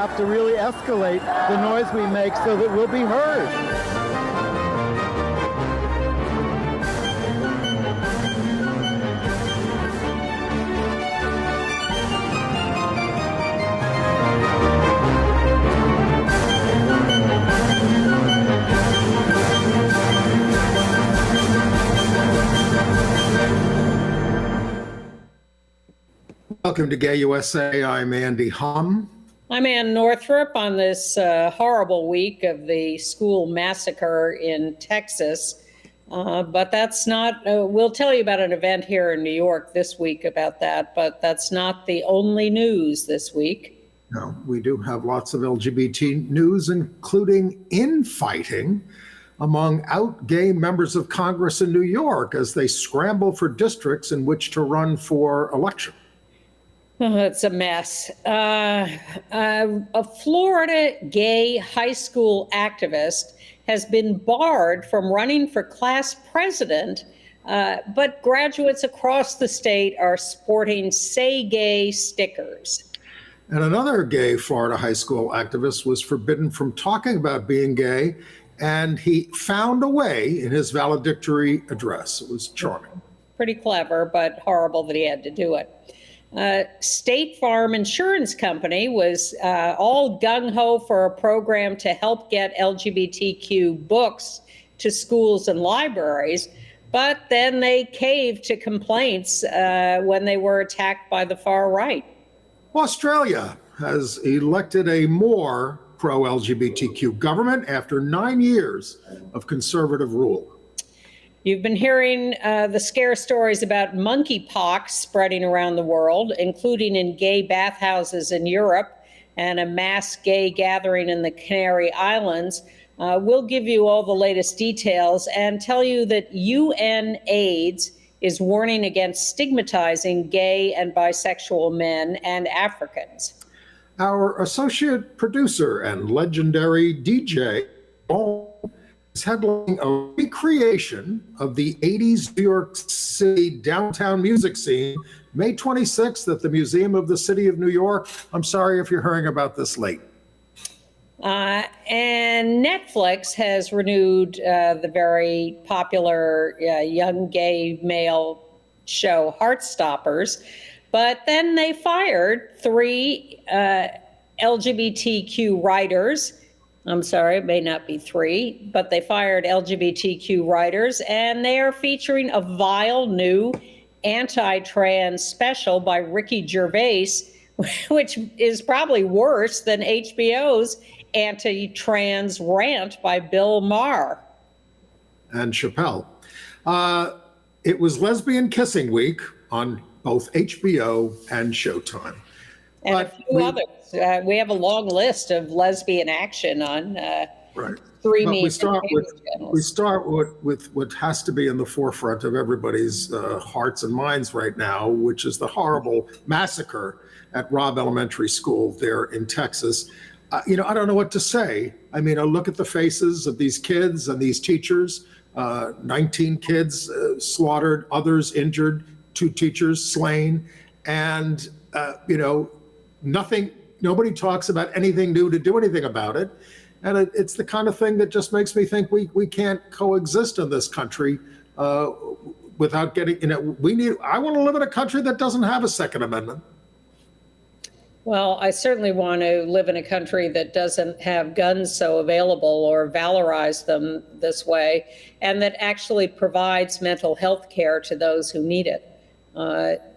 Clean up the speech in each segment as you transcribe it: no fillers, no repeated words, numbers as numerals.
have to really escalate the noise we make so that we'll be heard. Welcome to Gay USA. I'm Andy Hum. I'm Ann Northrup on this horrible week of the school massacre in Texas. But that's not, we'll tell you about an event here in New York this week about that, but that's not the only news this week. No, we do have lots of LGBT news, including infighting among out gay members of Congress in New York as they scramble for districts in which to run for election. Oh, it's a mess. A Florida gay high school activist has been barred from running for class president, but graduates across the state are sporting Say Gay stickers. And another gay Florida high school activist was forbidden from talking about being gay, and he found a way in his valedictory address. It was charming. Pretty clever, but horrible that he had to do it. State Farm Insurance Company was all gung-ho for a program to help get LGBTQ books to schools and libraries, but then they caved to complaints when they were attacked by the far right. Australia has elected a more pro-LGBTQ government after 9 years of conservative rule. You've been hearing the scare stories about monkeypox spreading around the world, including in gay bathhouses in Europe and a mass gay gathering in the Canary Islands. We'll give you all the latest details and tell you that UNAIDS is warning against stigmatizing gay and bisexual men and Africans. Our associate producer and legendary DJ is headlining a recreation of the 80s New York City downtown music scene, May 26th at the Museum of the City of New York. I'm sorry if you're hearing about this late. And Netflix has renewed the very popular young gay male show Heartstoppers, but then they fired 3 LGBTQ writers. I'm sorry, it may not be 3, but they fired LGBTQ writers, and they are featuring a vile new anti-trans special by Ricky Gervais, which is probably worse than HBO's anti-trans rant by Bill Maher. And Chappelle. It was Lesbian Kissing Week on both HBO and Showtime. And a few others. We have a long list of lesbian action on streaming. We start with what has to be in the forefront of everybody's hearts and minds right now, which is the horrible massacre at Robb Elementary School there in Texas. I don't know what to say. I mean, I look at the faces of these kids and these teachers, 19 kids slaughtered, others injured, 2 teachers slain, and, nobody talks about anything new to do anything about it. And it's the kind of thing that just makes me think we can't coexist in this country without getting, I want to live in a country that doesn't have a Second Amendment. Well, I certainly want to live in a country that doesn't have guns so available or valorize them this way, and that actually provides mental health care to those who need it.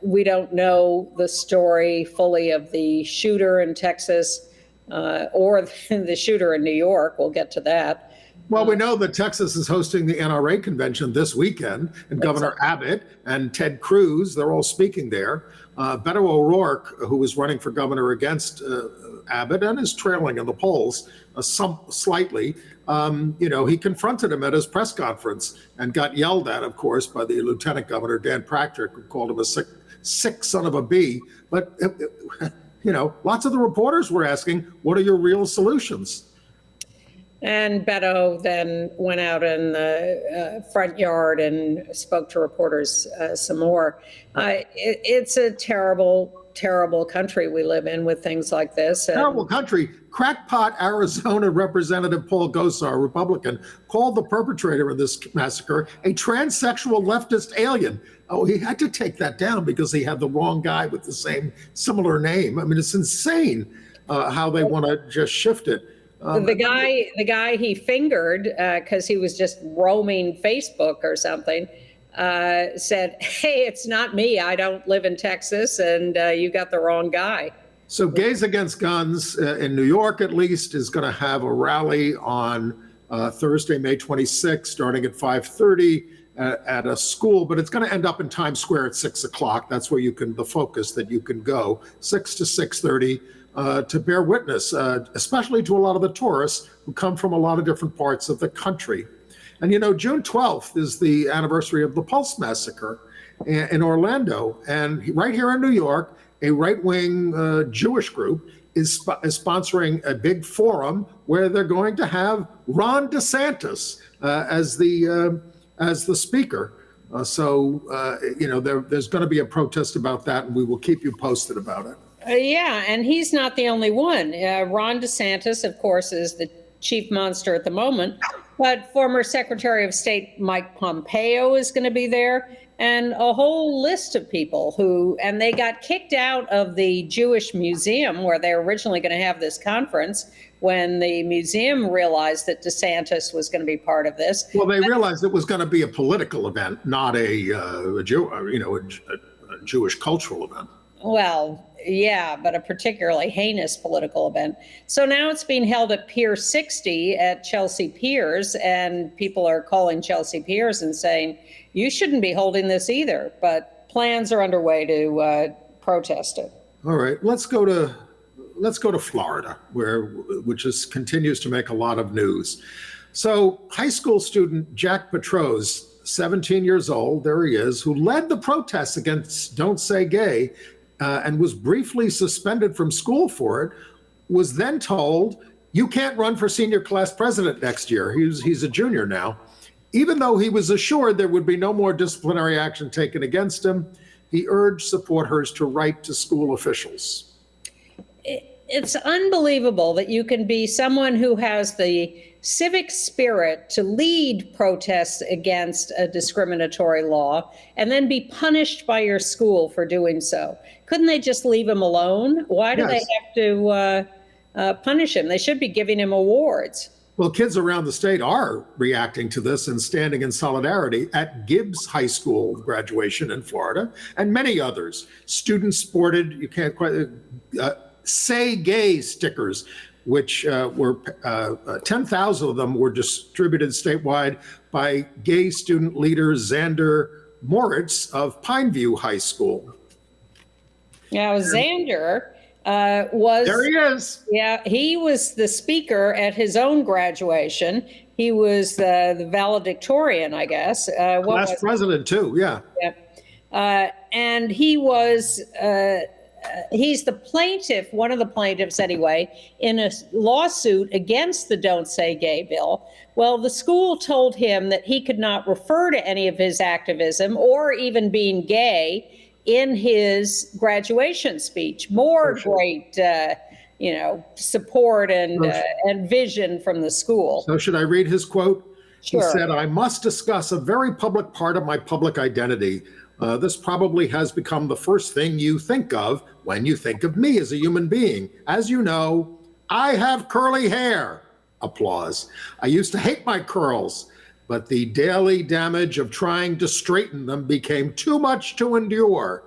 We don't know the story fully of the shooter in Texas or the shooter in New York. We'll get to that. Well, we know that Texas is hosting the NRA convention this weekend, and Governor Abbott and Ted Cruz, they're all speaking there. Beto O'Rourke, who was running for governor against Abbott and is trailing in the polls slightly, he confronted him at his press conference and got yelled at, of course, by the Lieutenant Governor, Dan Patrick, who called him a sick son of a bee. But, lots of the reporters were asking, what are your real solutions? And Beto then went out in the front yard and spoke to reporters some more. It's a terrible terrible country we live in with things like this. And Terrible country. Crackpot Arizona Representative Paul Gosar, Republican, called the perpetrator of this massacre a transsexual leftist alien. Oh, he had to take that down because he had the wrong guy with the similar name. I mean, it's insane how they want to just shift it. The guy he fingered because he was just roaming Facebook or something said, "Hey, it's not me. I don't live in Texas, and you got the wrong guy." So Gays Against Guns in New York, at least, is going to have a rally on Thursday, May 26th, starting at 5:30 at a school, but it's going to end up in Times Square at 6 o'clock. That's where the focus that you can go, 6 to 6:30. To bear witness, especially to a lot of the tourists who come from a lot of different parts of the country. And June 12th is the anniversary of the Pulse Massacre in Orlando. And right here in New York, a right-wing Jewish group is sponsoring a big forum where they're going to have Ron DeSantis as the speaker. There's going to be a protest about that, and we will keep you posted about it. Yeah, and he's not the only one. Ron DeSantis, of course, is the chief monster at the moment, but former Secretary of State Mike Pompeo is going to be there, and a whole list of people and they got kicked out of the Jewish Museum where they were originally going to have this conference when the museum realized that DeSantis was going to be part of this. Well, they realized it was going to be a political event, not a Jewish cultural event. Well, yeah, but a particularly heinous political event. So now it's being held at Pier 60 at Chelsea Piers, and people are calling Chelsea Piers and saying, you shouldn't be holding this either. But plans are underway to protest it. All right, let's go to Florida, which continues to make a lot of news. So high school student Jack Petrose, 17 years old, there he is, who led the protests against Don't Say Gay, and was briefly suspended from school for it, was then told, you can't run for senior class president next year. He's a junior now. Even though he was assured there would be no more disciplinary action taken against him, he urged supporters to write to school officials. It's unbelievable that you can be someone who has the civic spirit to lead protests against a discriminatory law and then be punished by your school for doing so. Couldn't they just leave him alone? Why do they have to punish him? They should be giving him awards. Well, kids around the state are reacting to this and standing in solidarity. At Gibbs High School graduation in Florida and many others, students sported, you can't quite, Say Gay stickers, which were 10,000 of them were distributed statewide by gay student leader Xander Moritz of Pineview High School. Now, Xander was... There he is. Yeah, he was the speaker at his own graduation. He was the valedictorian, I guess. Class president, too, yeah. Yeah. And he was... he's the plaintiff, one of the plaintiffs anyway, in a lawsuit against the Don't Say Gay bill. Well, the school told him that he could not refer to any of his activism or even being gay in his graduation speech. More great, support and vision from the school. So should I read his quote? Sure. He said, I must discuss a very public part of my public identity. This probably has become the first thing you think of when you think of me as a human being. As you know, I have curly hair. Applause. I used to hate my curls, but the daily damage of trying to straighten them became too much to endure.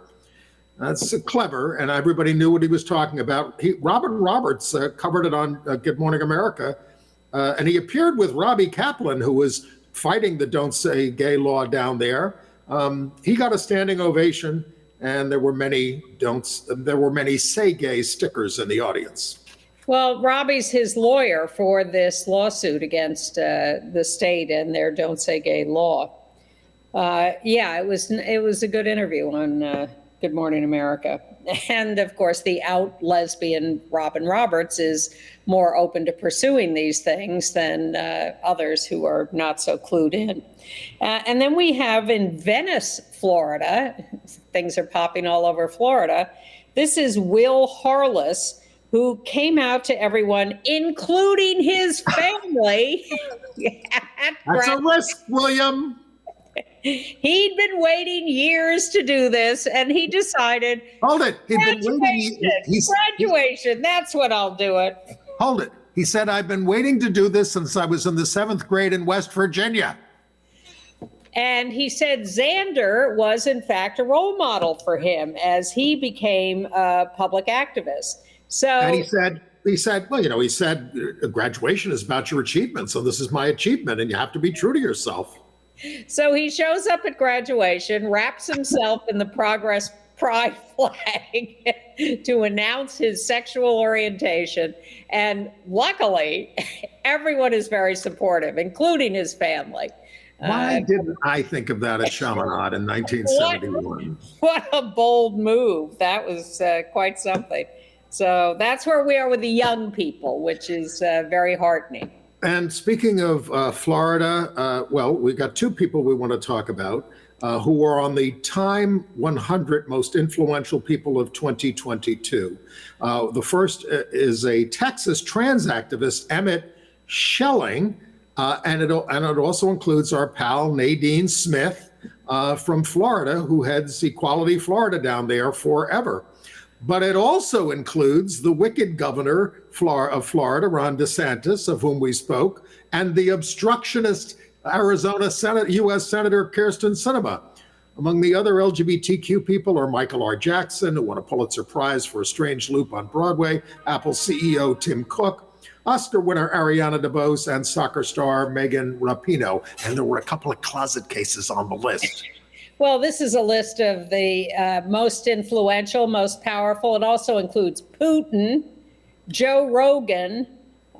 That's clever, and everybody knew what he was talking about. Robin Roberts covered it on Good Morning America, and he appeared with Robbie Kaplan, who was fighting the Don't Say Gay law down there. He got a standing ovation, and there were many Say Gay stickers in the audience. Well, Robbie's his lawyer for this lawsuit against the state and their Don't Say Gay law. It was a good interview on Good Morning America. And of course, the out lesbian Robin Roberts is more open to pursuing these things than others who are not so clued in. And then we have in Venice, Florida, things are popping all over Florida. This is Will Harless, who came out to everyone, including his family. That's a risk, William. He'd been waiting years to do this, and he decided, Hold it. He'd been waiting. Graduation, that's what I'll do it. Hold it. He said, I've been waiting to do this since I was in the 7th grade in West Virginia. And he said Xander was, in fact, a role model for him as he became a public activist. So, and he said, well, he said, graduation is about your achievements. So this is my achievement, and you have to be true to yourself. So he shows up at graduation, wraps himself in the Progress Pride flag to announce his sexual orientation. And luckily, everyone is very supportive, including his family. Why didn't I think of that at Chaminade in 1971? What a bold move. That was quite something. So that's where we are with the young people, which is very heartening. And speaking of Florida, well, we've got 2 people we want to talk about who are on the Time 100 Most Influential People of 2022. The first is a Texas trans activist, Emmett Schelling, and it also includes our pal Nadine Smith from Florida, who heads Equality Florida down there forever. But it also includes the wicked governor of Florida, Ron DeSantis, of whom we spoke, and the obstructionist Arizona U.S. Senator Kyrsten Sinema. Among the other LGBTQ people are Michael R. Jackson, who won a Pulitzer Prize for A Strange Loop on Broadway, Apple CEO Tim Cook, Oscar winner Ariana DeBose, and soccer star Megan Rapinoe. And there were a couple of closet cases on the list. Well, this is a list of the most influential, most powerful. It also includes Putin, Joe Rogan,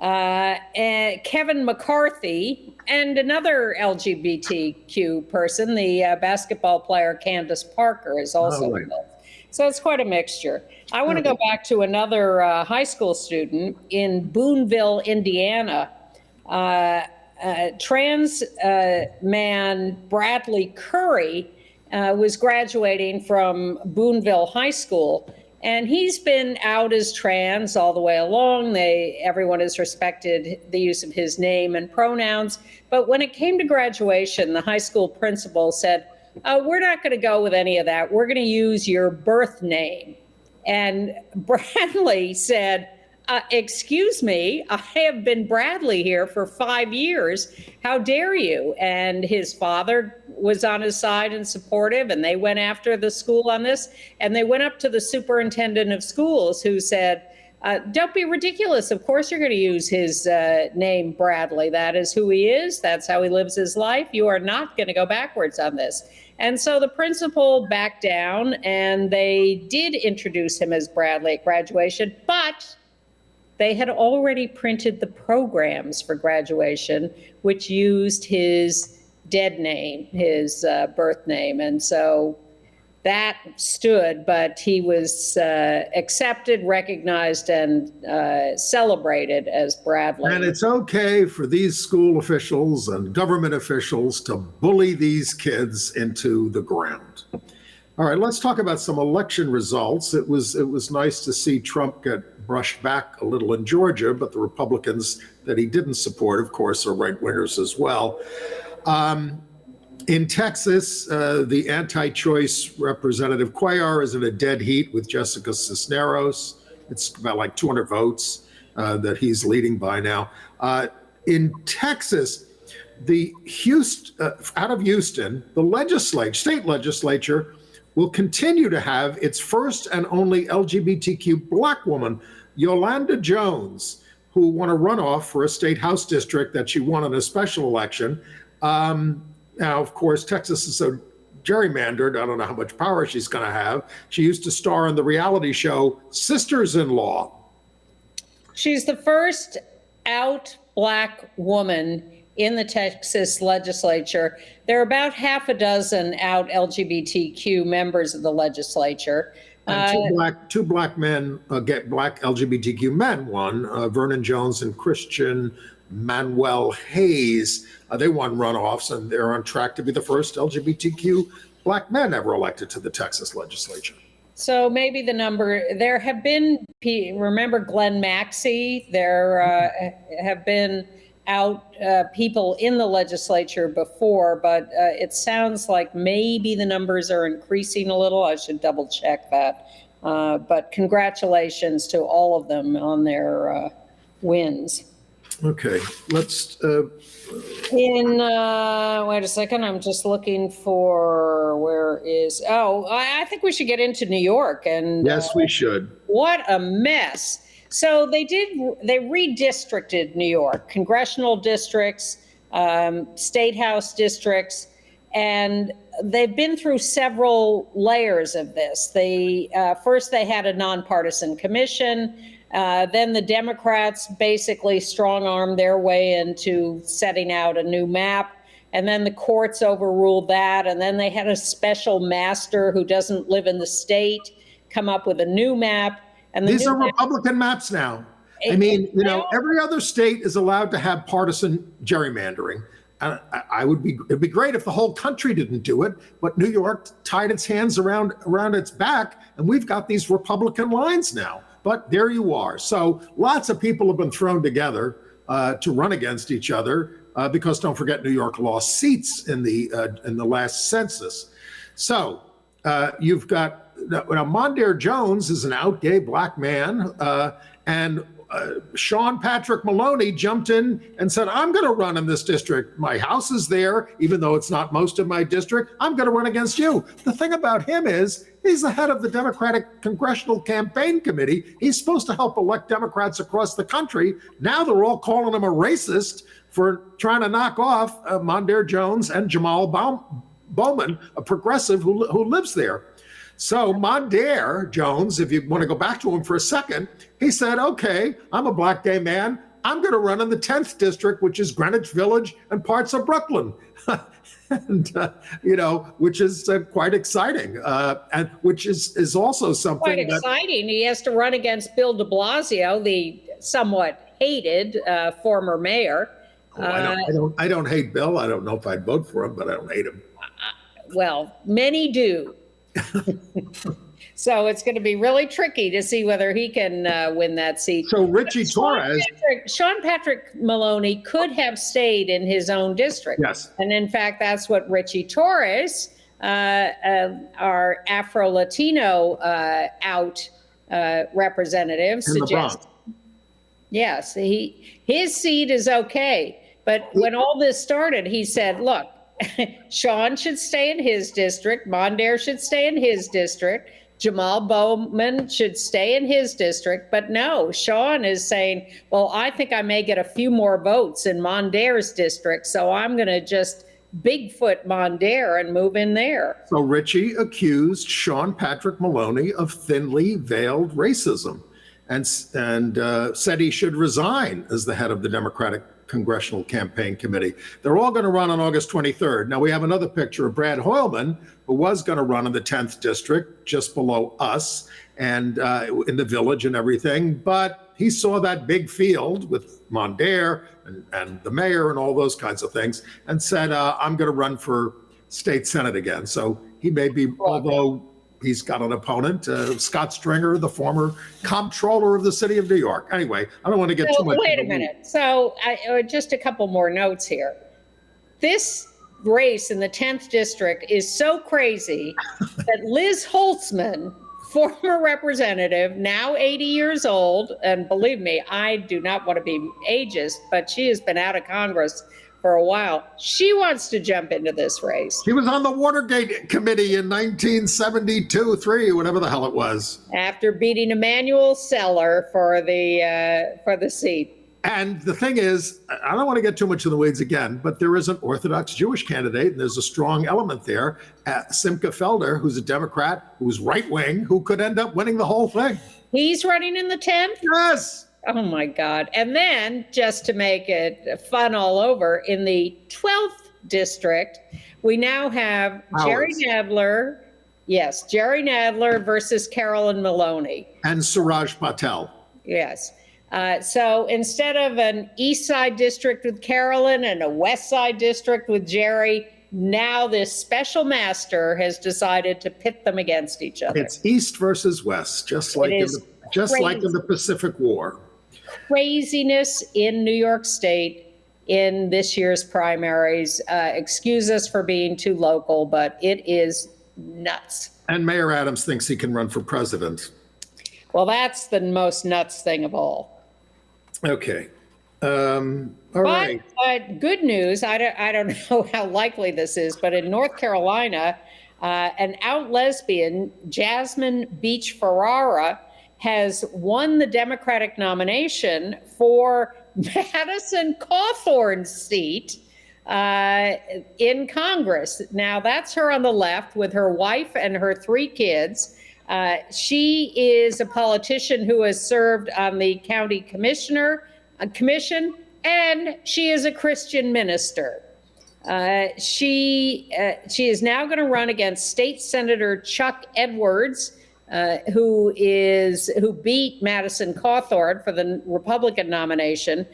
and Kevin McCarthy, and another LGBTQ person, the basketball player Candace Parker is also in this. So it's quite a mixture. I want to go back to another high school student in Boonville, Indiana. Trans man Bradley Curry was graduating from Boonville High School, and he's been out as trans all the way along. Everyone has respected the use of his name and pronouns. But when it came to graduation, the high school principal said, we're not going to go with any of that. We're going to use your birth name. And Bradley said, excuse me, I have been Bradley here for 5 years. How dare you? And his father was on his side and supportive, and they went after the school on this. And they went up to the superintendent of schools, who said, don't be ridiculous. Of course you're going to use his name, Bradley. That is who he is. That's how he lives his life. You are not going to go backwards on this. And so the principal backed down, and they did introduce him as Bradley at graduation, but they had already printed the programs for graduation, which used his dead name, his birth name. And so that stood, but he was accepted, recognized, and celebrated as Bradley. And it's okay for these school officials and government officials to bully these kids into the ground. All right, let's talk about some election results. It was nice to see Trump get brushed back a little in Georgia, but the Republicans that he didn't support, of course, are right-wingers as well. In Texas, the anti-choice Representative Cuellar is in a dead heat with Jessica Cisneros. It's about like 200 votes that he's leading by now. In Texas, out of Houston, the state legislature will continue to have its first and only LGBTQ Black woman, Yolanda Jones, who won a runoff for a state House district that she won in a special election. Now, of course, Texas is so gerrymandered, I don't know how much power she's going to have. She used to star in the reality show Sisters-in-Law. She's the first out Black woman in the Texas legislature. There are about half a dozen out LGBTQ members of the legislature. And two black men, black LGBTQ men won, Vernon Jones and Christian Manuel Hayes. They won runoffs, and they're on track to be the first LGBTQ black men ever elected to the Texas legislature. So maybe the number, there have been, remember Glenn Maxey? There have been people in the legislature before, but it sounds like maybe the numbers are increasing a little. I should double check that. But congratulations to all of them on their wins. Okay, let's. Wait a second, I'm just looking for, I think we should get into New York. And Yes, we should. What a mess. So they redistricted New York, congressional districts, state house districts, and they've been through several layers of this. First they had a nonpartisan commission. Then the Democrats basically strong-armed their way into setting out a new map. And then the courts overruled that. And then they had a special master who doesn't live in the state come up with a new map. And these are Republican maps now. I mean, every other state is allowed to have partisan gerrymandering. It'd be great if the whole country didn't do it, but New York tied its hands around its back, and we've got these Republican lines now. But there you are. So lots of people have been thrown together to run against each other because don't forget, New York lost seats in the last census. So you've got Mondaire Jones is an out gay black man, and Sean Patrick Maloney jumped in and said, I'm going to run in this district. My house is there, even though it's not most of my district. I'm going to run against you. The thing about him is he's the head of the Democratic Congressional Campaign Committee. He's supposed to help elect Democrats across the country. Now they're all calling him a racist for trying to knock off Mondaire Jones and Jamal Bowman, a progressive who lives there. So Mondaire Jones, if you want to go back to him for a second, he said, okay, I'm a black gay man. I'm going to run in the 10th district, which is Greenwich Village and parts of Brooklyn. And, which is quite exciting, and which is also something quite exciting. He has to run against Bill de Blasio, the somewhat hated former mayor. I don't hate Bill. I don't know if I'd vote for him, but I don't hate him. Well, many do. So it's going to be really tricky to see whether he can win that seat. So Richie Torres. Sean Patrick Maloney could have stayed in his own district. Yes. And in fact, that's what Richie Torres, our Afro-Latino out representative, suggests. Yes, his seat is okay. But when all this started, he said, look, Sean should stay in his district. Mondaire should stay in his district. Jamal Bowman should stay in his district. But no, Sean is saying, well, I think I may get a few more votes in Mondaire's district, so I'm going to just Bigfoot Mondaire and move in there. So Richie accused Sean Patrick Maloney of thinly veiled racism and said he should resign as the head of the Democratic Congressional Campaign Committee. They're all going to run on August 23rd. Now we have another picture of Brad Hoylman, who was going to run in the 10th district, just below us, and in the village and everything. But he saw that big field with Mondaire and the mayor and all those kinds of things, and said, I'm going to run for state senate again. So he may be, although he's got an opponent, Scott Stringer, the former comptroller of the city of New York. Anyway, I don't want to get too much. Wait a minute. So just a couple more notes here. This race in the 10th district is so crazy that Liz Holtzman, former representative, now 80 years old, and believe me, I do not want to be ageist, but she has been out of Congress for a while. She wants to jump into this race. She was on the Watergate Committee in 1972-3, whatever the hell it was. After beating Emanuel Seller for the seat. And the thing is, I don't want to get too much in the weeds again, but there is an Orthodox Jewish candidate, and there's a strong element there. Simcha Felder, who's a Democrat, who's right-wing, who could end up winning the whole thing. He's running in the 10th? Yes. Oh, my God. And then, just to make it fun all over, in the 12th district, we now have Jerry Nadler. Yes, Jerry Nadler versus Carolyn Maloney. And Suraj Patel. Yes. So instead of an East Side district with Carolyn and a West Side district with Jerry, now this special master has decided to pit them against each other. It's East versus West, just like in the Pacific War. Craziness in New York State in this year's primaries. Excuse us for being too local, but it is nuts. And Mayor Adams thinks he can run for president. Well, that's the most nuts thing of all. Okay. All right. But good news, I don't know how likely this is, but in North Carolina, an out lesbian, Jasmine Beach Ferrara, has won the Democratic nomination for Madison Cawthorn's seat in Congress. Now, that's her on the left with her wife and her 3 kids. She is a politician who has served on the county commission, and she is a Christian minister. She is now going to run against State Senator Chuck Edwards, who beat Madison Cawthorn for the Republican nomination.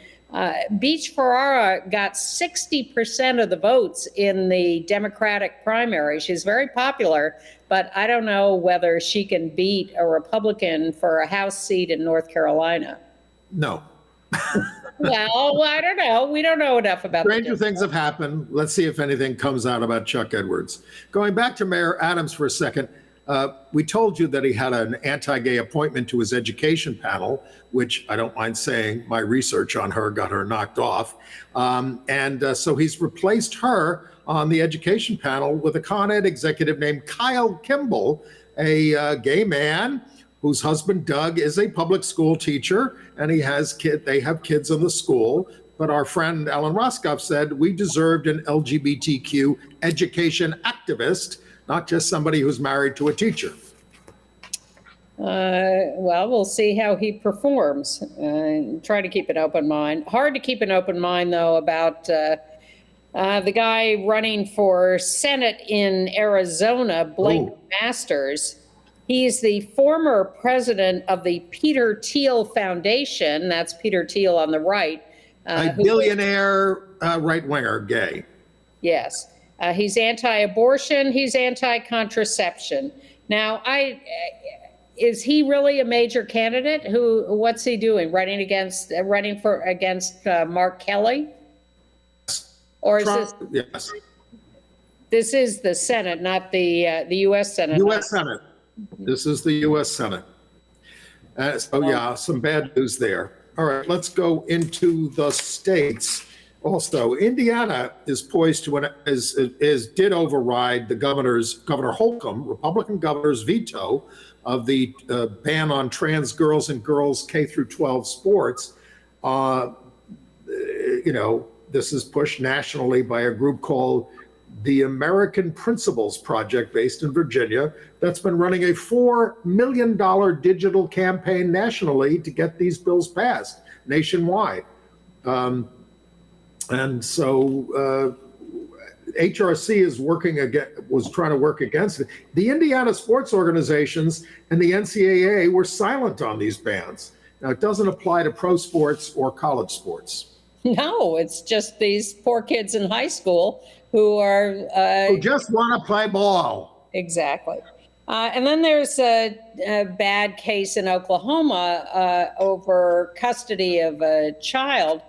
Beach Ferrara got 60% of the votes in the Democratic primary. She's very popular, but I don't know whether she can beat a Republican for a House seat in North Carolina. No. Well, I don't know. We don't know enough about Stranger things have happened. Let's see if anything comes out about Chuck Edwards. Going back to Mayor Adams for a second, we told you that he had an anti-gay appointment to his education panel, which I don't mind saying my research on her got her knocked off. So he's replaced her on the education panel with a Con Ed executive named Kyle Kimball, a gay man whose husband Doug is a public school teacher, and they have kids in the school. But our friend Alan Roscoff said we deserved an LGBTQ education activist, not just somebody who's married to a teacher. Well, we'll see how he performs. Try to keep an open mind. Hard to keep an open mind, though, about the guy running for Senate in Arizona, Blake Masters. He's the former president of the Peter Thiel Foundation. That's Peter Thiel on the right. A billionaire right-winger gay. Yes. He's anti-abortion. He's anti-contraception. Now, is he really a major candidate? What's he doing? Running against Mark Kelly? Or is Trump, yes. This is the Senate, not the U.S. Senate. U.S. Senate. This is the U.S. Senate. Some bad news there. All right, let's go into the states. Also, Indiana is poised to did override the Governor Holcomb, Republican governor's veto of the ban on trans girls and girls K through 12 sports. This is pushed nationally by a group called the American Principles Project, based in Virginia, that's been running a $4 million digital campaign nationally to get these bills passed nationwide. And so HRC was trying to work against it. The Indiana sports organizations and the NCAA were silent on these bans. Now, it doesn't apply to pro sports or college sports. No, it's just these poor kids in high school who just want to play ball. Exactly. And then there's a bad case in Oklahoma over custody of a child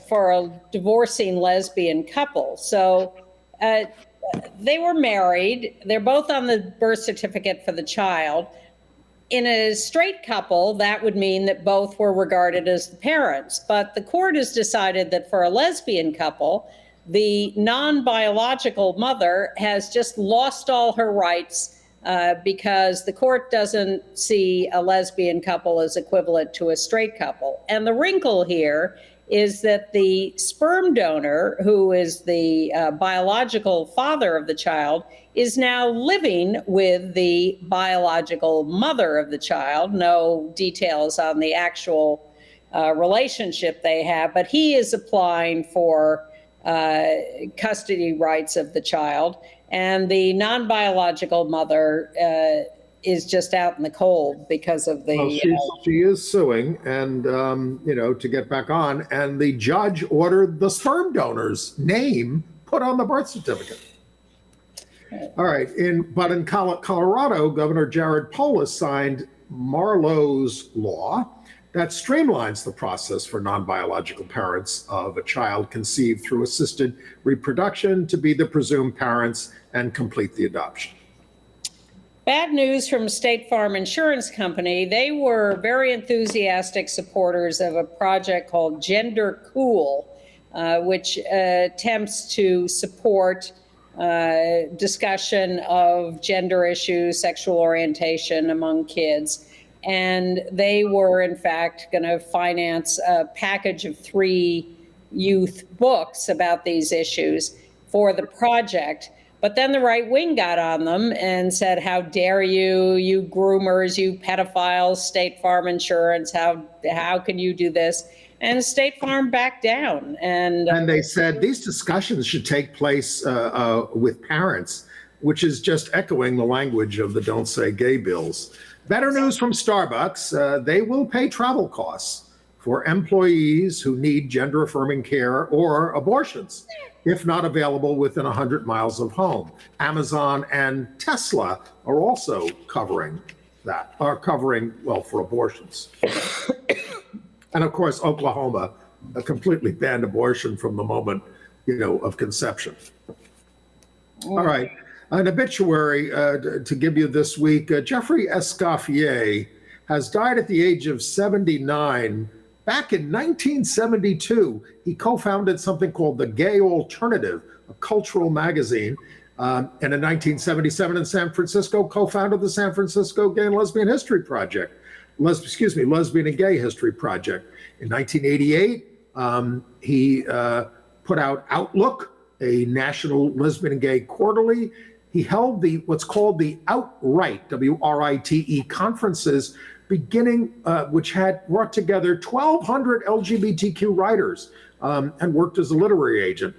for a divorcing lesbian couple. So they were married. They're both on the birth certificate for the child. In a straight couple, that would mean that both were regarded as the parents. But the court has decided that for a lesbian couple, the non-biological mother has just lost all her rights because the court doesn't see a lesbian couple as equivalent to a straight couple. And the wrinkle here is that the sperm donor, who is the biological father of the child, is now living with the biological mother of the child. No details on the actual relationship they have, but he is applying for custody rights of the child, and the non-biological mother is just out in the cold because of the. She is suing, and to get back on. And the judge ordered the sperm donor's name put on the birth certificate. All right. But in Colorado, Governor Jared Polis signed Marlowe's law that streamlines the process for non-biological parents of a child conceived through assisted reproduction to be the presumed parents and complete the adoption. Bad news from State Farm Insurance Company. They were very enthusiastic supporters of a project called Gender Cool, which attempts to support discussion of gender issues, sexual orientation among kids. And they were, in fact, going to finance a package of 3 youth books about these issues for the project. But then the right wing got on them and said, how dare you, you groomers, you pedophiles, State Farm Insurance, how can you do this? And State Farm backed down. And they said these discussions should take place with parents, which is just echoing the language of the Don't Say Gay bills. Better news from Starbucks. They will pay travel costs for employees who need gender-affirming care or abortions, if not available within 100 miles of home. Amazon and Tesla are also covering for abortions. And of course, Oklahoma completely banned abortion from the moment, of conception. All right. An obituary to give you this week. Jeffrey Escoffier has died at the age of 79. Back in 1972, he co-founded something called The Gay Alternative, a cultural magazine. And in 1977 in San Francisco, co-founded the San Francisco Gay and Lesbian History Project. Lesbian and Gay History Project. In 1988, he put out Outlook, a national lesbian and gay quarterly. He held what's called the Outright, W-R-I-T-E conferences, which had brought together 1,200 LGBTQ writers and worked as a literary agent.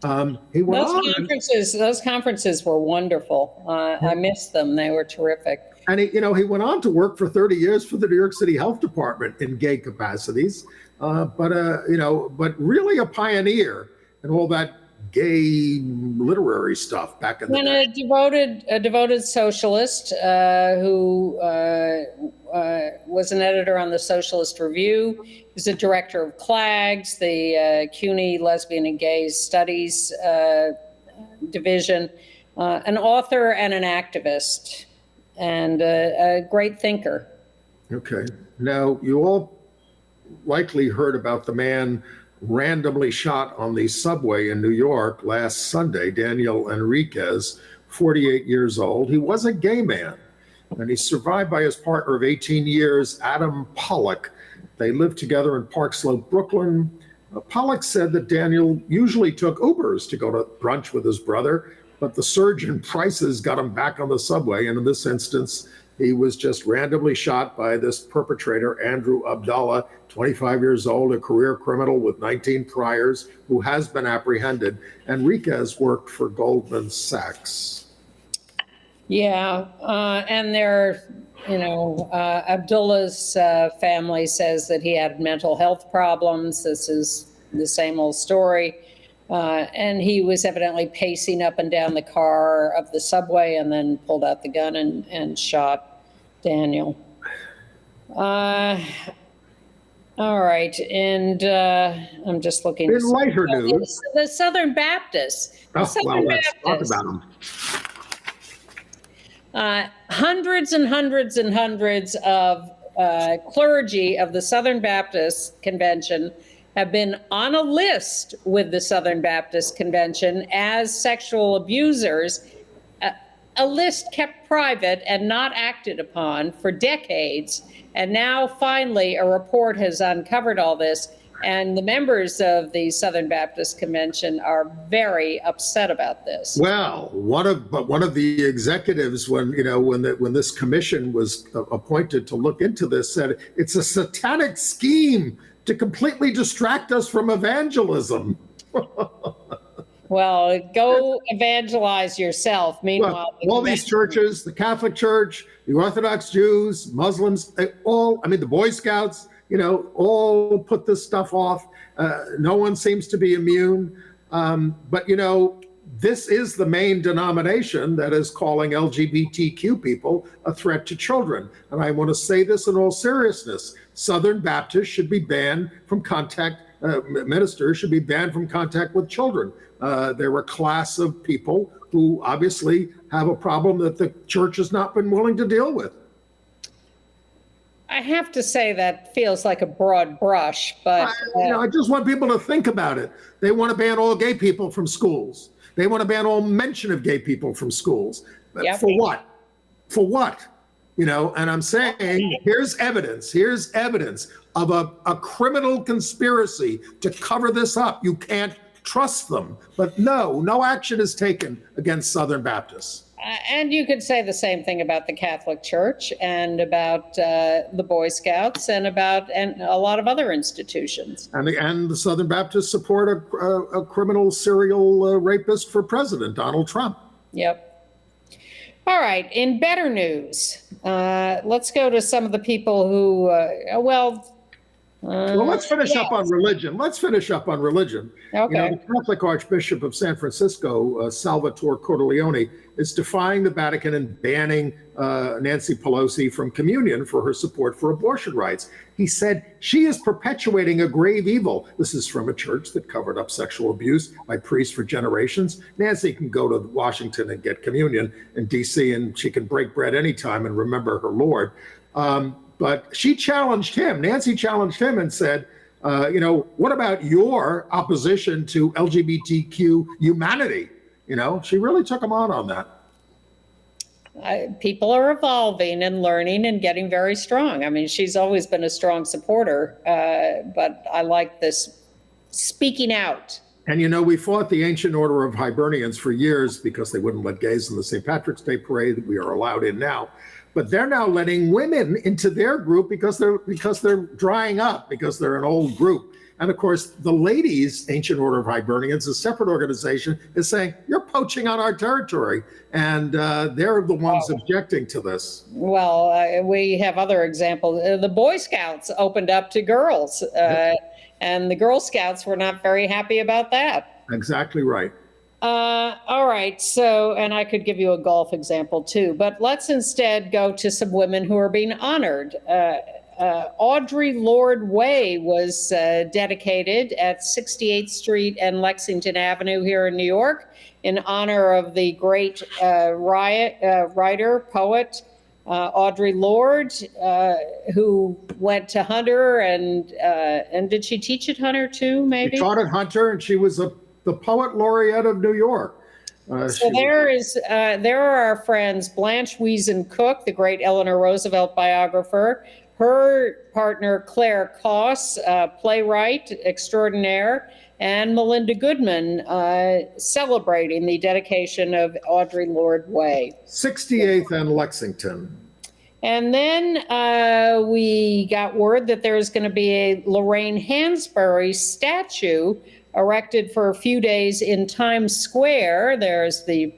Those conferences were wonderful. I missed them. They were terrific. And he went on to work for 30 years for the New York City Health Department in gay capacities, but really a pioneer in all that gay literary stuff back in the day. A devoted socialist who was an editor on the Socialist Review. He was a director of CLAGS, the CUNY Lesbian and Gay Studies Division, an author and an activist, and a great thinker. Okay. Now, you all likely heard about the man randomly shot on the subway in New York last Sunday, Daniel Enriquez, 48 years old. He was a gay man, and he's survived by his partner of 18 years, Adam Pollock. They lived together in Park Slope, Brooklyn. Pollock said that Daniel usually took Ubers to go to brunch with his brother, but the surge in prices got him back on the subway, and in this instance, he was just randomly shot by this perpetrator, Andrew Abdallah, 25 years old, a career criminal with 19 priors, who has been apprehended. Enriquez worked for Goldman Sachs. Yeah, and Abdullah's family says that he had mental health problems. This is the same old story. And he was evidently pacing up and down the car of the subway and then pulled out the gun and shot Daniel. All right, and I'm just looking. In lighter news, the Southern Baptists. Let's talk about them. Hundreds and hundreds and hundreds of clergy of the Southern Baptist Convention have been on a list with the Southern Baptist Convention as sexual abusers, a list kept private and not acted upon for decades. And now finally a report has uncovered all this, and the members of the Southern Baptist Convention are very upset about this. Well, one of the executives, when this commission was appointed to look into this, said it's a satanic scheme to completely distract us from evangelism. Well, go evangelize yourself. Meanwhile, all these churches, the Catholic Church, the Orthodox Jews, Muslims, the Boy Scouts, all put this stuff off. No one seems to be immune. But, this is the main denomination that is calling LGBTQ people a threat to children. And I want to say this in all seriousness. Southern Baptists should be banned from contact, ministers should be banned from contact with children. They're a class of people who obviously have a problem that the church has not been willing to deal with. I have to say that feels like a broad brush, but... I just want people to think about it. They want to ban all gay people from schools. They want to ban all mention of gay people from schools. Yep. For what? For what? And I'm saying, here's evidence of a criminal conspiracy to cover this up. You can't trust them. But no action is taken against Southern Baptists. And you could say the same thing about the Catholic Church and about the Boy Scouts and a lot of other institutions. And the Southern Baptists support a criminal serial rapist for president, Donald Trump. Yep. All right. In better news, let's go to some of the people who, let's finish up on religion. Okay. The Catholic Archbishop of San Francisco, Salvatore Cordileone, is defying the Vatican and banning Nancy Pelosi from communion for her support for abortion rights. He said she is perpetuating a grave evil. This is from a church that covered up sexual abuse by priests for generations. Nancy can go to Washington and get communion in D.C., and she can break bread anytime and remember her Lord. But she challenged him. Nancy challenged him and said, what about your opposition to LGBTQ humanity? She really took him on that. People are evolving and learning and getting very strong. I mean, she's always been a strong supporter, but I like this speaking out. And, we fought the Ancient Order of Hibernians for years because they wouldn't let gays in the St. Patrick's Day parade that we are allowed in now. But they're now letting women into their group because they're drying up, because they're an old group. And of course, the ladies' Ancient Order of Hibernians, a separate organization, is saying, you're poaching on our territory. And they're the ones objecting to this. Well, we have other examples. The Boy Scouts opened up to girls, and the Girl Scouts were not very happy about that. Exactly right. All right. So, and I could give you a golf example too, but let's instead go to some women who are being honored. Audre Lorde Way was dedicated at 68th Street and Lexington Avenue here in New York in honor of the great writer, poet, Audre Lorde, who went to Hunter and did she teach at Hunter too, maybe? She taught at Hunter, and she was the poet laureate of New York. So there are our friends Blanche Wiesen Cook, the great Eleanor Roosevelt biographer, her partner Claire Koss, playwright extraordinaire, and Melinda Goodman, celebrating the dedication of Audre Lorde Way. 68th and Lexington. And then we got word that there's going to be a Lorraine Hansberry statue erected for a few days in Times Square. There's the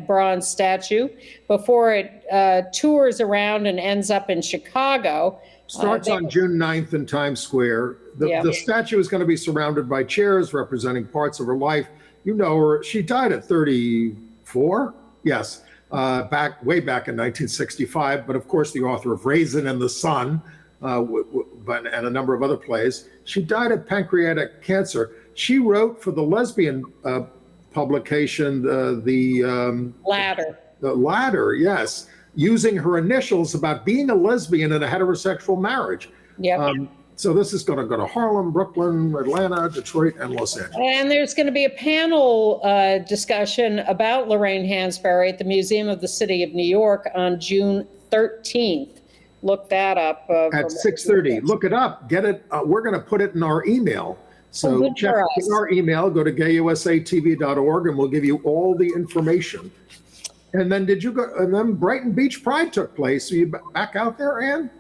bronze statue before it tours around and ends up in Chicago. Starts on June 9th in Times Square. The statue is going to be surrounded by chairs representing parts of her life. You know her. She died at 34. Yes. Way back in 1965. But of course, the author of Raisin and the Sun, and a number of other plays. She died of pancreatic cancer. She wrote for the Lesbian publication, the Ladder. The Ladder, yes, using her initials about being a lesbian in a heterosexual marriage. Yep. So this is going to go to Harlem, Brooklyn, Atlanta, Detroit, and Los Angeles. And there's going to be a panel discussion about Lorraine Hansberry at the Museum of the City of New York on June 13th. Look that up. At 6:30. Look it up. Get it. We're going to put it in our email. So check our email, go to gayusatv.org, and we'll give you all the information. And then and then Brighton Beach Pride took place. Are you back out there, Ann?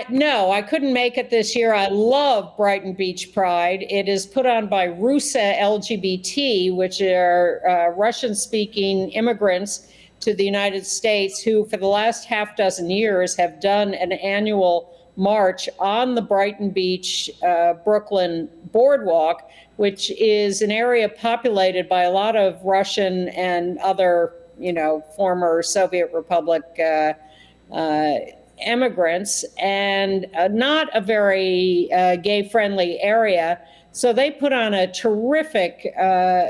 No, I couldn't make it this year. I love Brighton Beach Pride. It is put on by Rusa LGBT, which are Russian-speaking immigrants to the United States who, for the last half dozen years, have done an annual march on the Brighton Beach, Brooklyn boardwalk, which is an area populated by a lot of Russian and other, former Soviet Republic immigrants, and not a very gay-friendly area. So they put on a terrific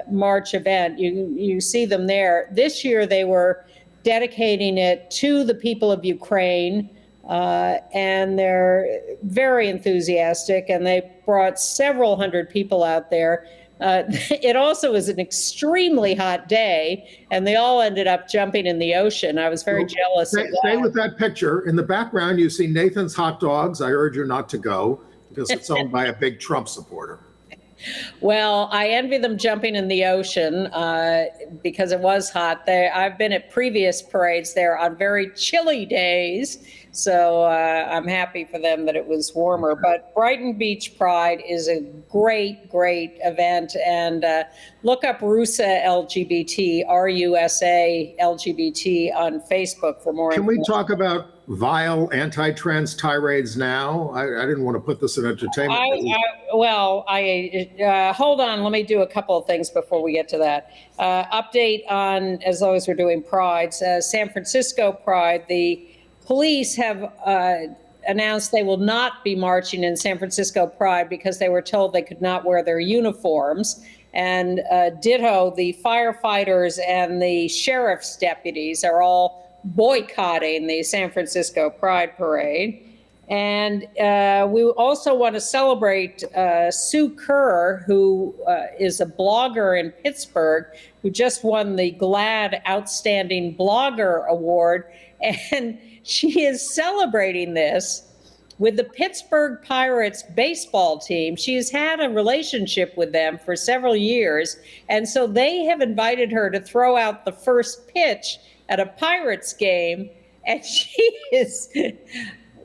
march event. You see them there. This year they were dedicating it to the people of Ukraine, and they're very enthusiastic, and they brought several hundred people out there. It also was an extremely hot day, and they all ended up jumping in the ocean. I was very jealous of that. Stay with that picture. In the background, you see Nathan's Hot Dogs. I urge you not to go because it's owned by a big Trump supporter. Well, I envy them jumping in the ocean because it was hot there. I've been at previous parades there on very chilly days, so I'm happy for them that it was warmer. But Brighton Beach Pride is a great, great event, and look up RUSA LGBT, RUSA LGBT on Facebook for more Can we information. talk about vile anti-trans tirades now? I didn't want to put this in entertainment. Hold on. Let me do a couple of things before we get to that. Update on, as long as we're doing prides, San Francisco Pride. The police have announced they will not be marching in San Francisco Pride because they were told they could not wear their uniforms. And ditto, the firefighters and the sheriff's deputies are all boycotting the San Francisco Pride Parade. And we also want to celebrate Sue Kerr, who is a blogger in Pittsburgh, who just won the GLAAD Outstanding Blogger Award. And she is celebrating this with the Pittsburgh Pirates baseball team. She has had a relationship with them for several years. And so they have invited her to throw out the first pitch at a Pirates game, and she is,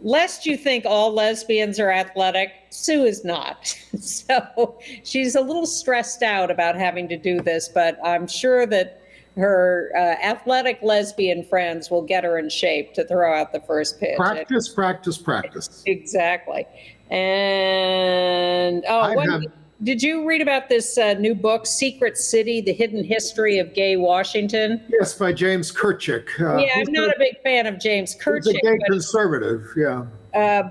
lest you think all lesbians are athletic, Sue is not. So she's a little stressed out about having to do this, but I'm sure that her athletic lesbian friends will get her in shape to throw out the first pitch. Practice, practice, practice. Exactly. And, did you read about this new book, Secret City, The Hidden History of Gay Washington? Yes, by James Kirchick. I'm not a big fan of James Kirchick. He's a gay conservative, yeah.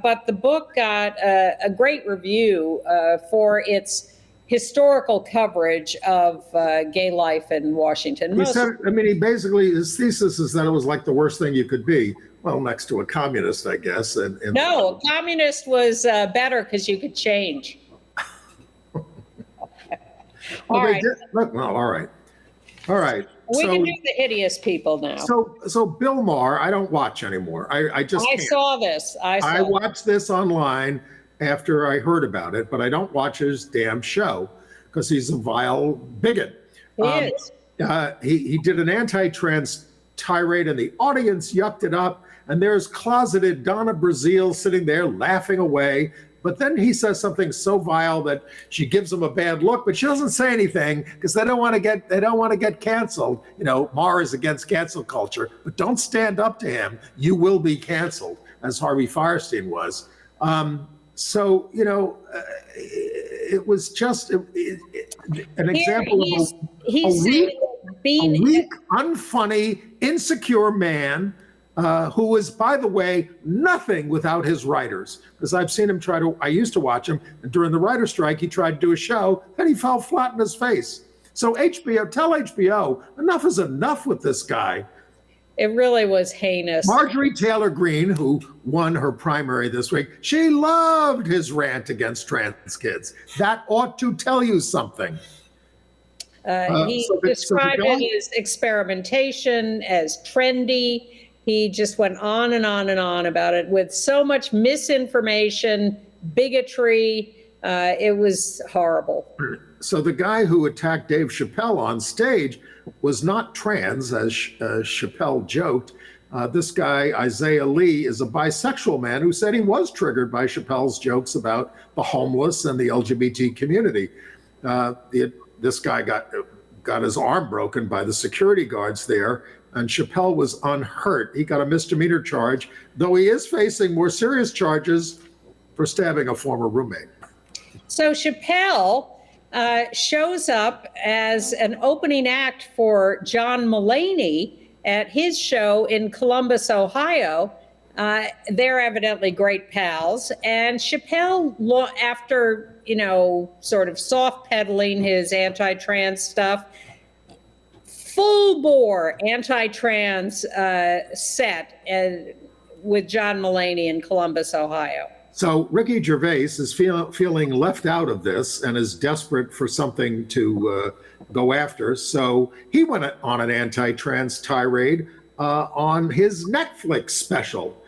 But the book got a great review for its historical coverage of gay life in Washington. His thesis is that it was like the worst thing you could be. Well, next to a communist, I guess. No, a communist was better because you could change. All right. All right. We can do the hideous people now. So Bill Maher, I don't watch anymore. I can't. Saw this. I watched this online after I heard about it, but I don't watch his damn show because he's a vile bigot. He is. He did an anti-trans tirade and the audience yucked it up. And there's closeted Donna Brazile sitting there laughing away. But then he says something so vile that she gives him a bad look, but she doesn't say anything because they don't want to get canceled. Maher is against cancel culture, but don't stand up to him. You will be canceled, as Harvey Fierstein was. It was just an example of a weak, unfunny, insecure man who was, by the way, nothing without his writers. Because I've seen him I used to watch him, and during the writer strike, he tried to do a show, and he fell flat in his face. So tell HBO, enough is enough with this guy. It really was heinous. Marjorie Taylor Greene, who won her primary this week, she loved his rant against trans kids. That ought to tell you something. He described it as experimentation, as trendy. He just went on and on and on about it with so much misinformation, bigotry. It was horrible. So the guy who attacked Dave Chappelle on stage was not trans, as Chappelle joked. This guy, Isaiah Lee, is a bisexual man who said he was triggered by Chappelle's jokes about the homeless and the LGBT community. This guy got his arm broken by the security guards there. and Chappelle was unhurt. He got a misdemeanor charge, though he is facing more serious charges for stabbing a former roommate. So Chappelle shows up as an opening act for John Mulaney at his show in Columbus, Ohio. They're evidently great pals. And Chappelle, after, sort of soft pedaling his anti-trans stuff, full bore anti-trans set with John Mulaney in Columbus, Ohio. So Ricky Gervais is feeling left out of this and is desperate for something to go after. So he went on an anti-trans tirade on his Netflix special.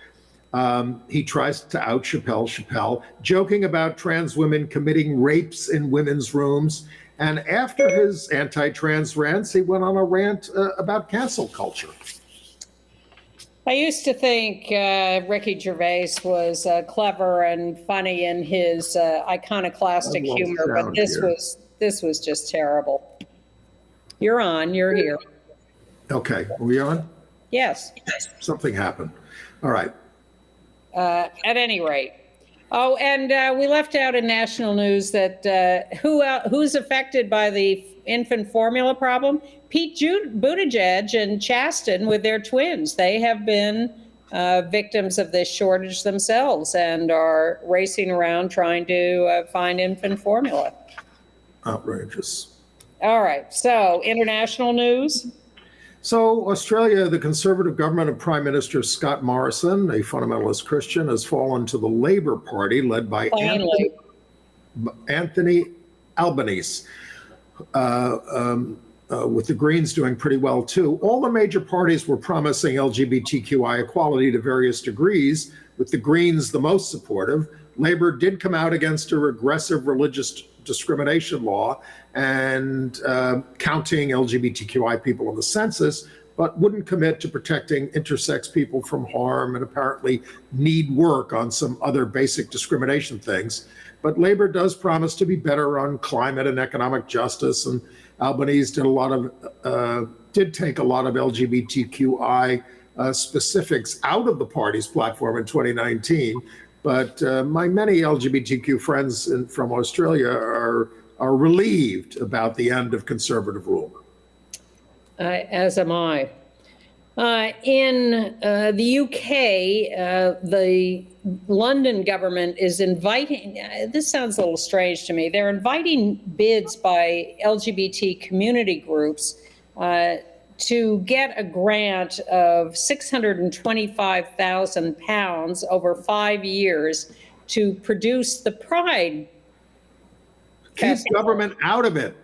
He tries to out Chappelle, joking about trans women committing rapes in women's rooms. And after his anti-trans rants, he went on a rant about cancel culture. I used to think Ricky Gervais was clever and funny in his iconoclastic humor, but this was just terrible. You're on. You're here. Okay, are we on? Yes. Something happened. All right. At any rate. Oh, and we left out in national news that who's affected by the infant formula problem? Pete Buttigieg and Chasten with their twins. They have been victims of this shortage themselves and are racing around trying to find infant formula. Outrageous. All right. So international news. So Australia, the Conservative government of Prime Minister Scott Morrison, a fundamentalist Christian, has fallen to the Labour Party led by Anthony Albanese, with the Greens doing pretty well too. All the major parties were promising LGBTQI equality to various degrees, with the Greens the most supportive. Labour did come out against a regressive religious discrimination law and counting LGBTQI people in the census, but wouldn't commit to protecting intersex people from harm and apparently need work on some other basic discrimination things. But Labour does promise to be better on climate and economic justice, and Albanese did take a lot of LGBTQI specifics out of the party's platform in 2019. But my many LGBTQ friends from Australia are relieved about the end of conservative rule. As am I. In the UK, the London government is inviting, this sounds a little strange to me, they're inviting bids by LGBT community groups to get a grant of £625,000 over 5 years to produce the Pride Keep government out of it.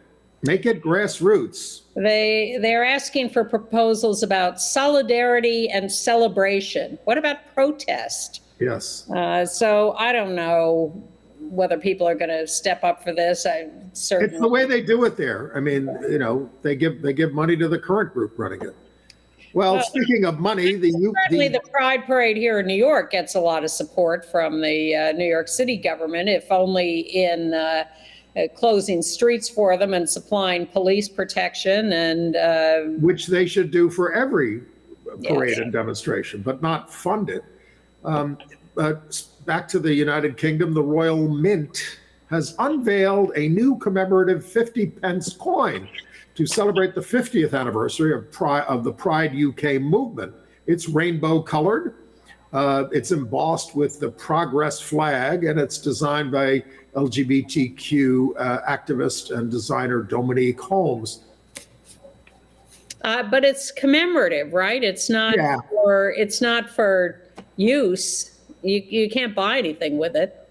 Make it grassroots. They're asking for proposals about solidarity and celebration. What about protest? Yes. So I don't know whether people are going to step up for this. It's the way they do it there. I mean, they give money to the current group running it. Well, speaking of money, certainly the Pride Parade here in New York gets a lot of support from the New York City government, if only in closing streets for them and supplying police protection, and which they should do for every parade and demonstration, but not fund it. But back to the United Kingdom, the Royal Mint has unveiled a new commemorative 50-pence coin to celebrate the 50th anniversary of the Pride UK movement. It's rainbow colored. It's embossed with the Progress flag, and it's designed by LGBTQ activist and designer Dominique Holmes. But it's commemorative, right? It's not for use. You can't buy anything with it.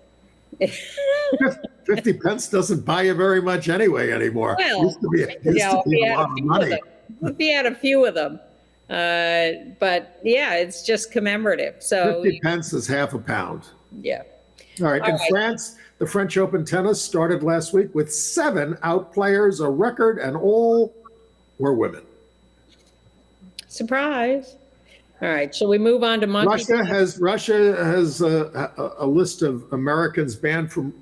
50 pence doesn't buy you very much anyway anymore. Well, used to be a lot of money. If you had a few of them. But yeah, it's just commemorative. So 50 pence is half a pound. Yeah. All right. In France, the French Open tennis started last week with 7 out players, a record, and all were women. Surprise. All right. Shall we move on to Monkeypox? Russia has a list of Americans banned from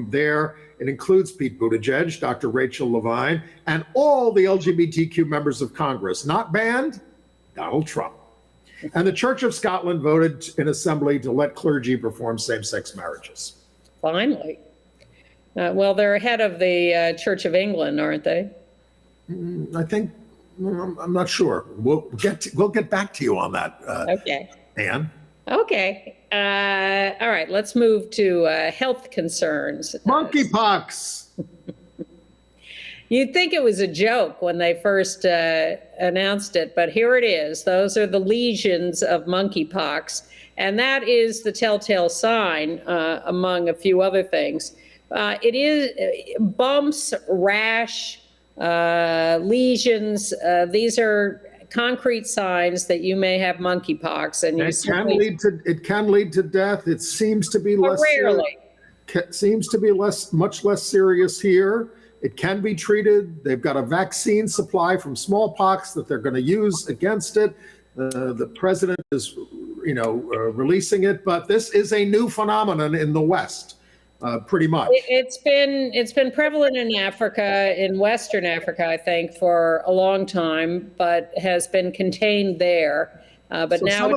there. It includes Pete Buttigieg, Dr. Rachel Levine, and all the LGBTQ members of Congress. Not banned, Donald Trump. And the Church of Scotland voted in assembly to let clergy perform same-sex marriages. Finally. Well, they're ahead of the Church of England, aren't they? I think, I'm not sure. We'll get back to you on that, Okay. Anne. Okay. All right. Let's move to health concerns. Monkeypox. You'd think it was a joke when they first announced it, but here it is. Those are the lesions of monkeypox, and that is the telltale sign, among a few other things. It is bumps, rash, lesions. These are concrete signs that you may have monkeypox, and It can lead to death. It seems to be much less serious here. It can be treated. They've got a vaccine supply from smallpox that they're going to use against it. The president is, releasing it, but this is a new phenomenon in the West, pretty much. It's been prevalent in Africa, in Western Africa, I think, for a long time, but has been contained there. But so now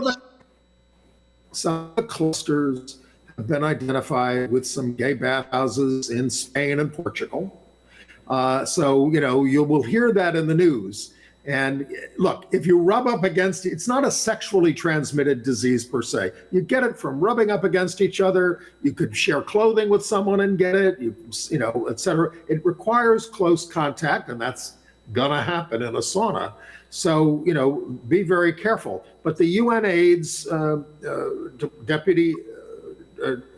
some of the clusters have been identified with some gay bathhouses in Spain and Portugal. So, you will hear that in the news. And look, if you rub up against, it's not a sexually transmitted disease per se. You get it from rubbing up against each other. You could share clothing with someone and get it, et cetera. It requires close contact, and that's gonna happen in a sauna. So, be very careful. But the UNAIDS deputy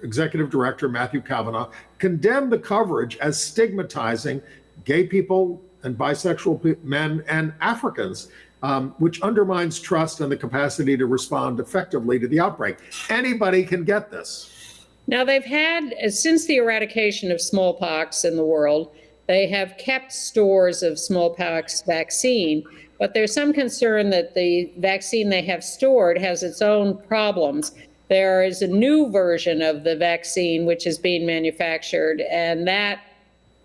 executive director, Matthew Kavanagh, condemned the coverage as stigmatizing gay people and bisexual men and Africans, which undermines trust and the capacity to respond effectively to the outbreak. Anybody can get this. Now, they've had, since the eradication of smallpox in the world, they have kept stores of smallpox vaccine, but there's some concern that the vaccine they have stored has its own problems. There is a new version of the vaccine which is being manufactured, and that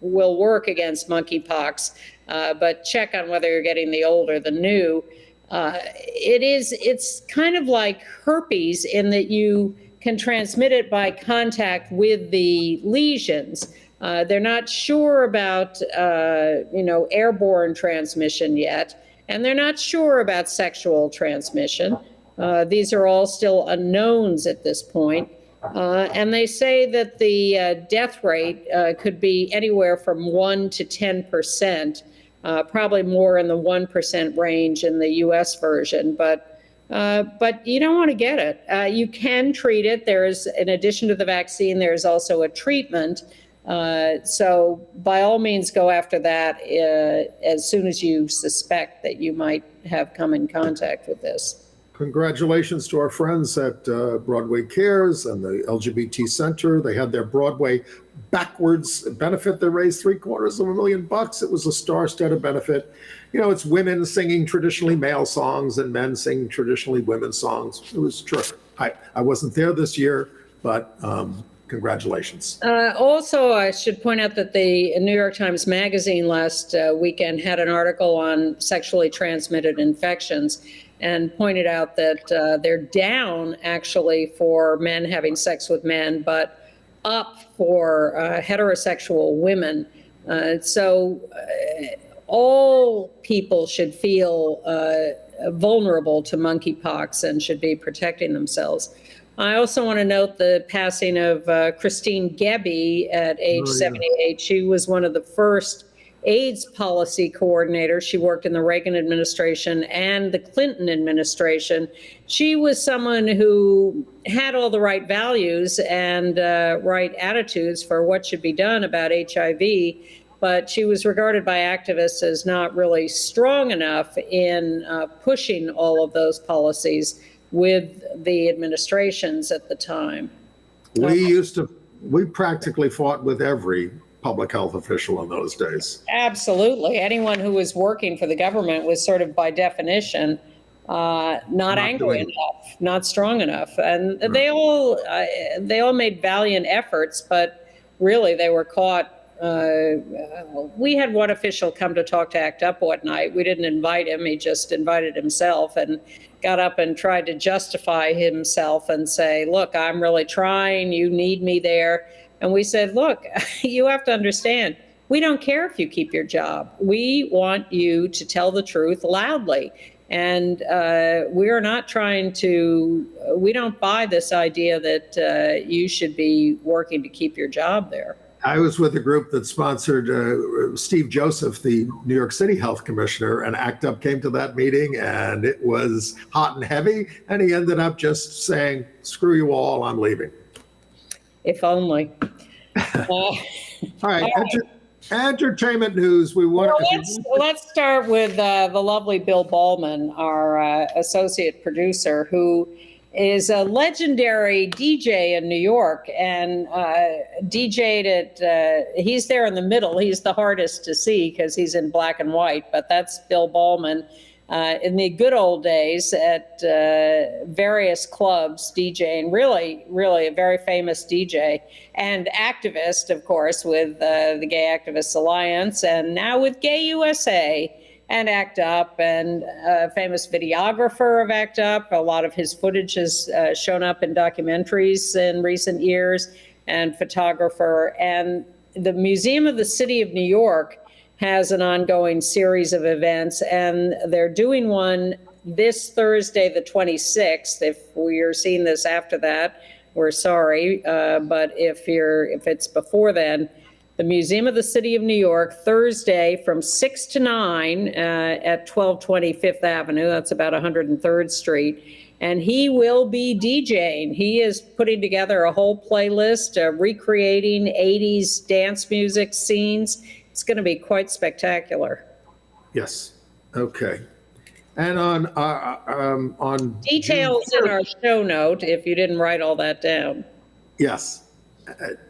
will work against monkeypox, but check on whether you're getting the old or the new. It's kind of like herpes in that you can transmit it by contact with the lesions. They're not sure about, airborne transmission yet, and they're not sure about sexual transmission. These are all still unknowns at this point. And they say that the death rate could be anywhere from 1 to 10%, probably more in the 1% range in the U.S. version. But you don't want to get it. You can treat it. There's, in addition to the vaccine, there's also a treatment. So by all means, go after that as soon as you suspect that you might have come in contact with this. Congratulations to our friends at Broadway Cares and the LGBT Center. They had their Broadway Backwards benefit. They raised $750,000. It was a star-studded benefit. It's women singing traditionally male songs and men singing traditionally women's songs. It was terrific. I wasn't there this year, but congratulations. Also, I should point out that the New York Times Magazine last weekend had an article on sexually transmitted infections, and pointed out that they're down actually for men having sex with men, but up for heterosexual women. So all people should feel vulnerable to monkeypox and should be protecting themselves. I also want to note the passing of Christine Gebbe at age 78. She was one of the first AIDS policy coordinator. She worked in the Reagan administration and the Clinton administration. She was someone who had all the right values and right attitudes for what should be done about HIV, but she was regarded by activists as not really strong enough in pushing all of those policies with the administrations at the time. We practically fought with every public health official in those days. Absolutely. Anyone who was working for the government was sort of by definition not angry enough, not strong enough. And they all made valiant efforts, but really they were caught we had one official come to talk to ACT UP one night. We didn't invite him. He just invited himself and got up and tried to justify himself and say, look, I'm really trying. You need me there. And we said, look, you have to understand, we don't care if you keep your job. We want you to tell the truth loudly. And we are not trying to, we don't buy this idea that you should be working to keep your job there. I was with a group that sponsored Steve Joseph, the New York City Health Commissioner, and ACT UP came to that meeting, and it was hot and heavy, and he ended up just saying, screw you all, I'm leaving. If only. All right. Entertainment news. Let's start with the lovely Bill Bahlman, our associate producer, who is a legendary DJ in New York and DJ'd at, he's there in the middle. He's the hardest to see because he's in black and white, but that's Bill Bahlman. In the good old days at various clubs DJing, really a very famous DJ and activist, of course, with the Gay Activists Alliance, and now with Gay USA and ACT UP, and a famous videographer of ACT UP. A lot of his footage has shown up in documentaries in recent years, and photographer. And the Museum of the City of New York has an ongoing series of events, and they're doing one this Thursday, the 26th. If we're seeing this after that, we're sorry, but if it's before then, the Museum of the City of New York, Thursday from 6 to 9 at 1220 Fifth Avenue. That's about 103rd Street. And he will be DJing. He is putting together a whole playlist, recreating 80s dance music scenes. It's going to be quite spectacular. Yes. Okay. And on details in our show note, if you didn't write all that down. Yes.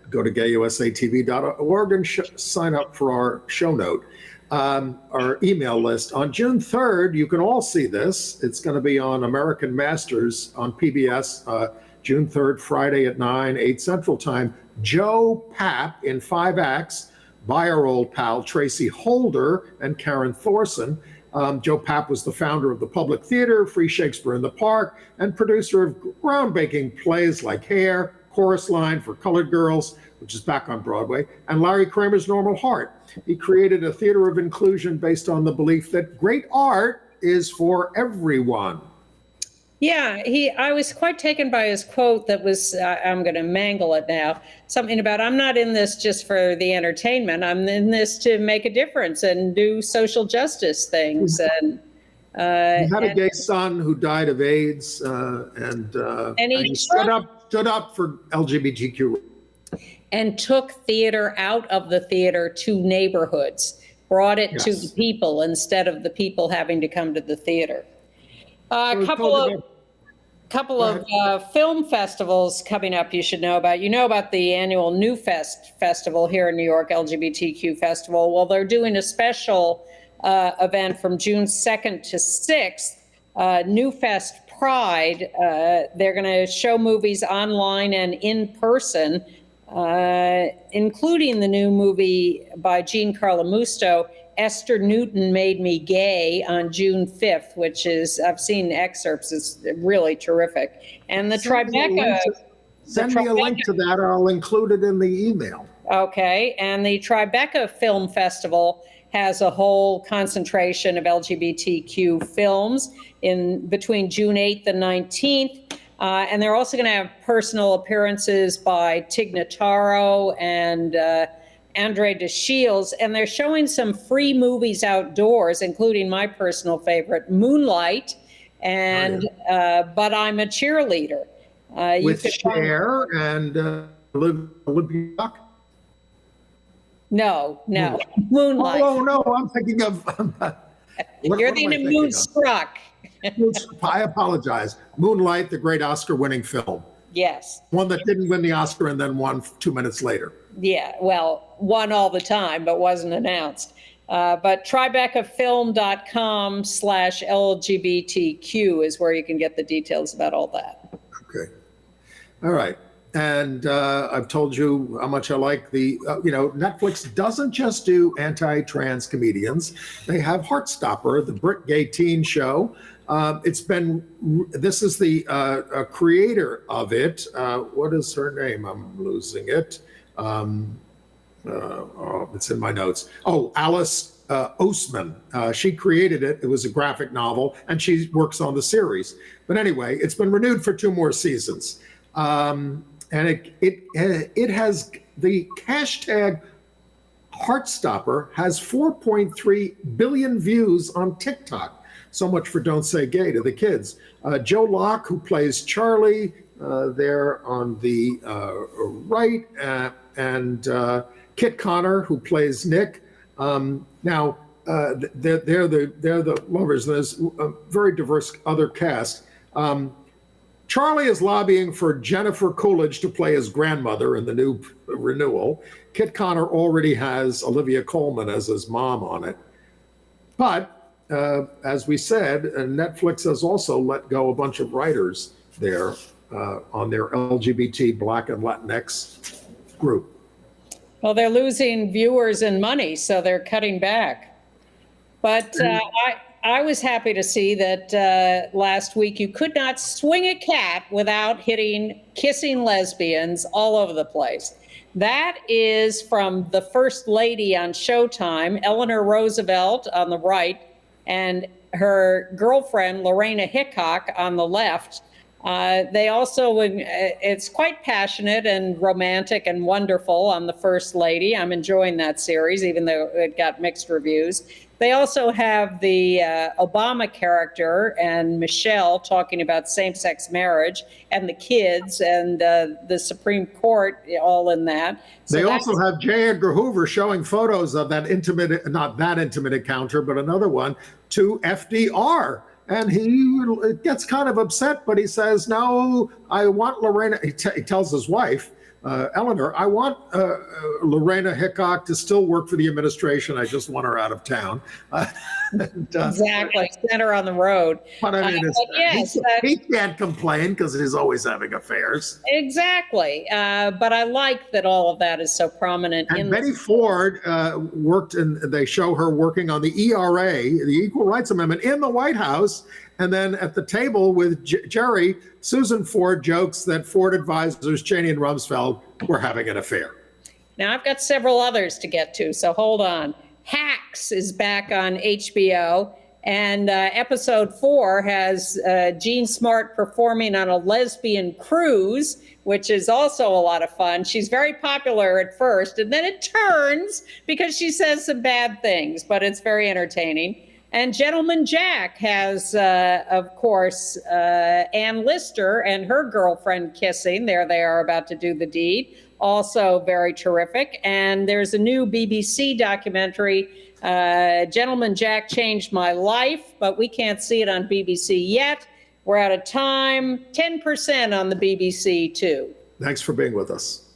Go to gayusatv.org and sign up for our show note, our email list. On June 3rd, you can all see this. It's going to be on American Masters on PBS, June 3rd, Friday at 9, 8 Central Time. Joe Papp in 5 acts by our old pal Tracy Holder and Karen Thorson. Joe Papp was the founder of the Public Theater, Free Shakespeare in the Park, and producer of groundbreaking plays like Hair, Chorus Line for Colored Girls, which is back on Broadway, and Larry Kramer's Normal Heart. He created a theater of inclusion based on the belief that great art is for everyone. Yeah, I was quite taken by his quote that was, I'm going to mangle it now, something about, I'm not in this just for the entertainment, I'm in this to make a difference and do social justice things. And he had a gay son who died of AIDS, and he stood up for LGBTQ. And took theater out of the theater to neighborhoods, brought it to the people instead of the people having to come to the theater. A couple of film festivals coming up you should know about. You know about the annual New Fest Festival here in New York, LGBTQ Festival. Well, they're doing a special event from June 2nd to 6th, New Fest Pride. They're going to show movies online and in person, including the new movie by Giancarlo Musto, Esther Newton Made Me Gay, on June 5th, which is, I've seen excerpts, it's really terrific. And the Tribeca. Send me a link to that, or I'll include it in the email. Okay, and the Tribeca Film Festival has a whole concentration of LGBTQ films in between June 8th and 19th. And they're also going to have personal appearances by Tig Notaro and Andre de Shields. And they're showing some free movies outdoors, including my personal favorite, Moonlight, and But I'm a Cheerleader. With Cher and Olivia Duck? No, Moonlight. Oh, no, I'm thinking of... You're thinking of Moonstruck. I apologize. Moonlight, the great Oscar-winning film. Yes. One that didn't win the Oscar and then won 2 minutes later. Yeah, well, won all the time, but wasn't announced. But tribecafilm.com/LGBTQ is where you can get the details about all that. Okay. All right. And I've told you how much I like Netflix doesn't just do anti-trans comedians. They have Heartstopper, the Brit gay teen show. This is the creator of it. What is her name? I'm losing it. It's in my notes. Oh, Alice Oseman. She created it. It was a graphic novel, and she works on the series. But anyway, it's been renewed for 2 more seasons. And it has the hashtag Heartstopper has 4.3 billion views on TikTok. So much for Don't Say Gay to the kids. Joe Locke, who plays Charlie, there on the right, and Kit Connor, who plays Nick. Now they're the lovers. There's a very diverse other cast. Charlie is lobbying for Jennifer Coolidge to play his grandmother in the new renewal. Kit Connor already has Olivia Colman as his mom on it. But as we said, Netflix has also let go a bunch of writers there on their LGBT Black and Latinx group. Well, they're losing viewers and money, so they're cutting back. But I was happy to see that last week you could not swing a cat without kissing lesbians all over the place. That is from the First Lady on Showtime, Eleanor Roosevelt on the right, and her girlfriend, Lorena Hickok, on the left. They also, it's quite passionate and romantic and wonderful on the First Lady. I'm enjoying that series, even though it got mixed reviews. They also have the Obama character and Michelle talking about same-sex marriage and the kids and the Supreme Court all in that. So they also have J. Edgar Hoover showing photos of that intimate, not that intimate encounter, but another one to FDR. And he gets kind of upset, but he says, no, I want Lorena, he tells his wife, Eleanor, I want Lorena Hickok to still work for the administration. I just want her out of town. Exactly, send her on the road. But I mean, he can't complain because he's always having affairs. Exactly. But I like that all of that is so prominent. And Betty Ford worked, and they show her working on the ERA, the Equal Rights Amendment, in the White House. And then at the table with Jerry, Susan Ford jokes that Ford advisors Cheney and Rumsfeld were having an affair. Now, I've got several others to get to, so hold on. Hacks is back on HBO, and episode 4 has Jean Smart performing on a lesbian cruise, which is also a lot of fun. She's very popular at first, and then it turns because she says some bad things, but it's very entertaining. And Gentleman Jack has, of course, Ann Lister and her girlfriend kissing. There they are about to do the deed. Also very terrific. And there's a new BBC documentary, Gentleman Jack Changed My Life, but we can't see it on BBC yet. We're out of time. 10% on the BBC, too. Thanks for being with us.